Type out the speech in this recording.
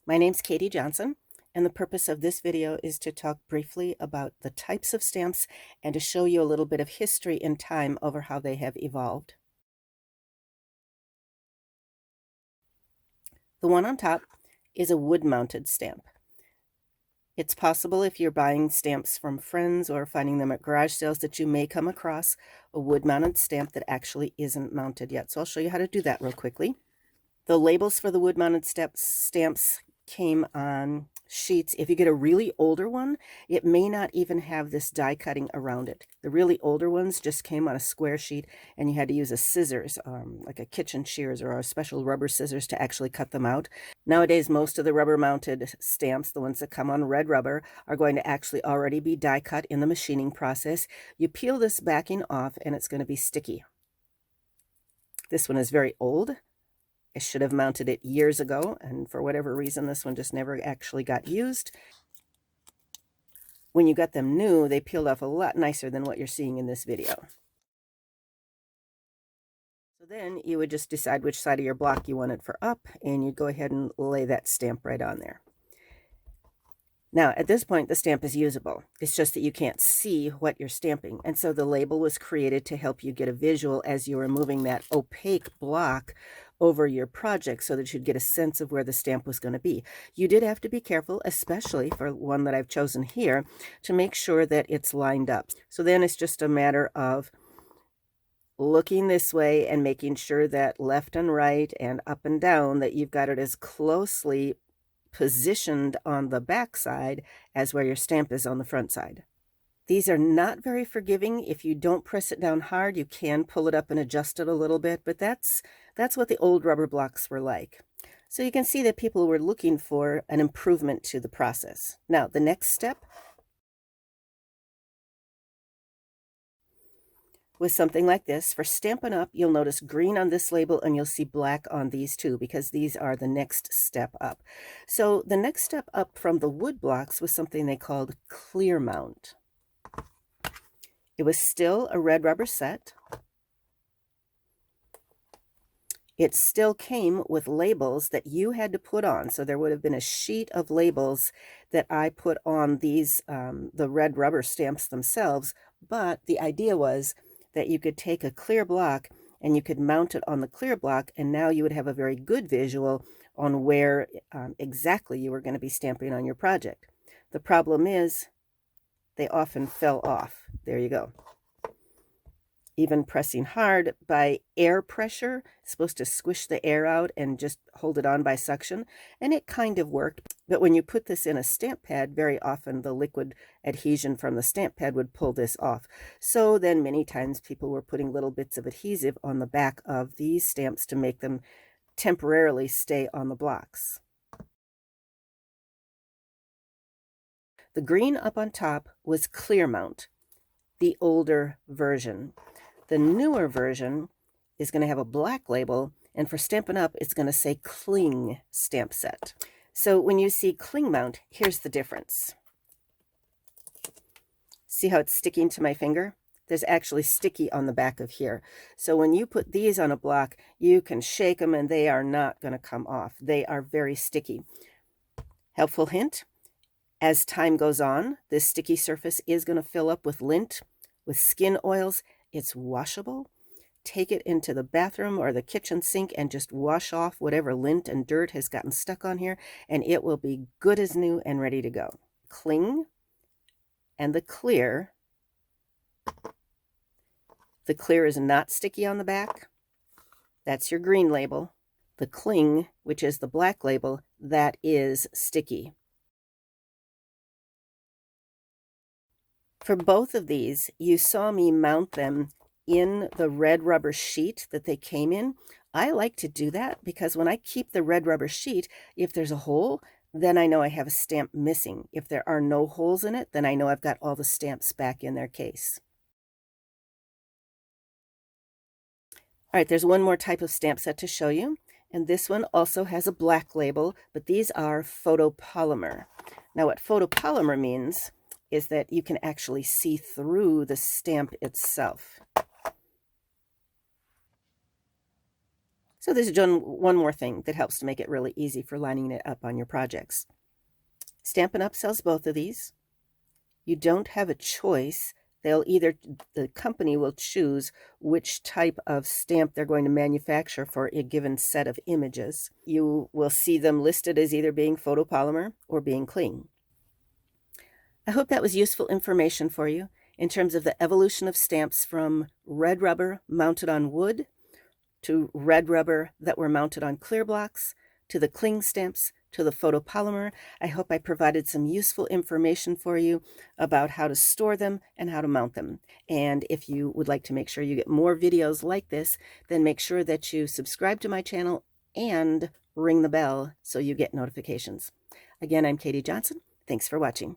My name's Katie Johnson, and the purpose of this video is to talk briefly about the types of stamps and to show you a little bit of history in time over how they have evolved. The one on top is a wood-mounted stamp. It's possible if you're buying stamps from friends or finding them at garage sales that you may come across a wood-mounted stamp that actually isn't mounted yet. So I'll show you how to do that real quickly. The labels for the wood-mounted stamps came on sheets. If you get a really older one, it may not even have this die cutting around it. The really older ones just came on a square sheet, and you had to use a scissors, like a kitchen shears or a special rubber scissors to actually cut them out. Nowadays, most of the rubber-mounted stamps, the ones that come on red rubber, are going to actually already be die cut in the machining process. You peel this backing off, and it's going to be sticky. This one is very old. I should have mounted it years ago, and for whatever reason, this one just never actually got used. When you got them new, they peeled off a lot nicer than what you're seeing in this video. So then you would just decide which side of your block you wanted for up, and you'd go ahead and lay that stamp right on there. Now, at this point, the stamp is usable. It's just that you can't see what you're stamping. And so the label was created to help you get a visual as you were moving that opaque block over your project so that you'd get a sense of where the stamp was going to be. You did have to be careful, especially for one that I've chosen here, to make sure that it's lined up. So then it's just a matter of looking this way and making sure that left and right and up and down that you've got it as closely positioned on the back side as where your stamp is on the front side. These are not very forgiving. If you don't press it down hard, you can pull it up and adjust it a little bit, but that's what the old rubber blocks were like. So you can see that people were looking for an improvement to the process. Now, the next step was something like this. For Stampin' Up, you'll notice green on this label and you'll see black on these two because these are the next step up. So the next step up from the wood blocks was something they called clear mount. It was still a red rubber set. It still came with labels that you had to put on. So there would have been a sheet of labels that I put on these, the red rubber stamps themselves. But the idea was that you could take a clear block and you could mount it on the clear block, and now you would have a very good visual on where exactly you were going to be stamping on your project. The problem is they often fell off. There you go. Even pressing hard by air pressure, it's supposed to squish the air out and just hold it on by suction, and it kind of worked. But when you put this in a stamp pad, very often the liquid adhesion from the stamp pad would pull this off. So then many times people were putting little bits of adhesive on the back of these stamps to make them temporarily stay on the blocks. The green up on top was clear mount, the older version. The newer version is going to have a black label, and for Stampin' Up, it's going to say Cling Stamp Set. So when you see Cling Mount, here's the difference. See how it's sticking to my finger? There's actually sticky on the back of here. So when you put these on a block, you can shake them and they are not going to come off. They are very sticky. Helpful hint, as time goes on, this sticky surface is going to fill up with lint, with skin oils. It's washable. Take it into the bathroom or the kitchen sink and just wash off whatever lint and dirt has gotten stuck on here, and it will be good as new and ready to go. Cling and the clear. The clear is not sticky on the back. That's your green label. The cling, which is the black label, that is sticky. For both of these, you saw me mount them in the red rubber sheet that they came in. I like to do that because when I keep the red rubber sheet, if there's a hole, then I know I have a stamp missing. If there are no holes in it, then I know I've got all the stamps back in their case. All right, there's one more type of stamp set to show you, and this one also has a black label, but these are photopolymer. Now, what photopolymer means is that you can actually see through the stamp itself. So there's one more thing that helps to make it really easy for lining it up on your projects. Stampin' Up! Sells both of these. You don't have a choice. The company will choose which type of stamp they're going to manufacture for a given set of images. You will see them listed as either being photopolymer or being cling. I hope that was useful information for you in terms of the evolution of stamps from red rubber mounted on wood to red rubber that were mounted on clear blocks to the cling stamps to the photopolymer. I hope I provided some useful information for you about how to store them and how to mount them. And if you would like to make sure you get more videos like this, then make sure that you subscribe to my channel and ring the bell so you get notifications. Again, I'm Katie Johnson. Thanks for watching.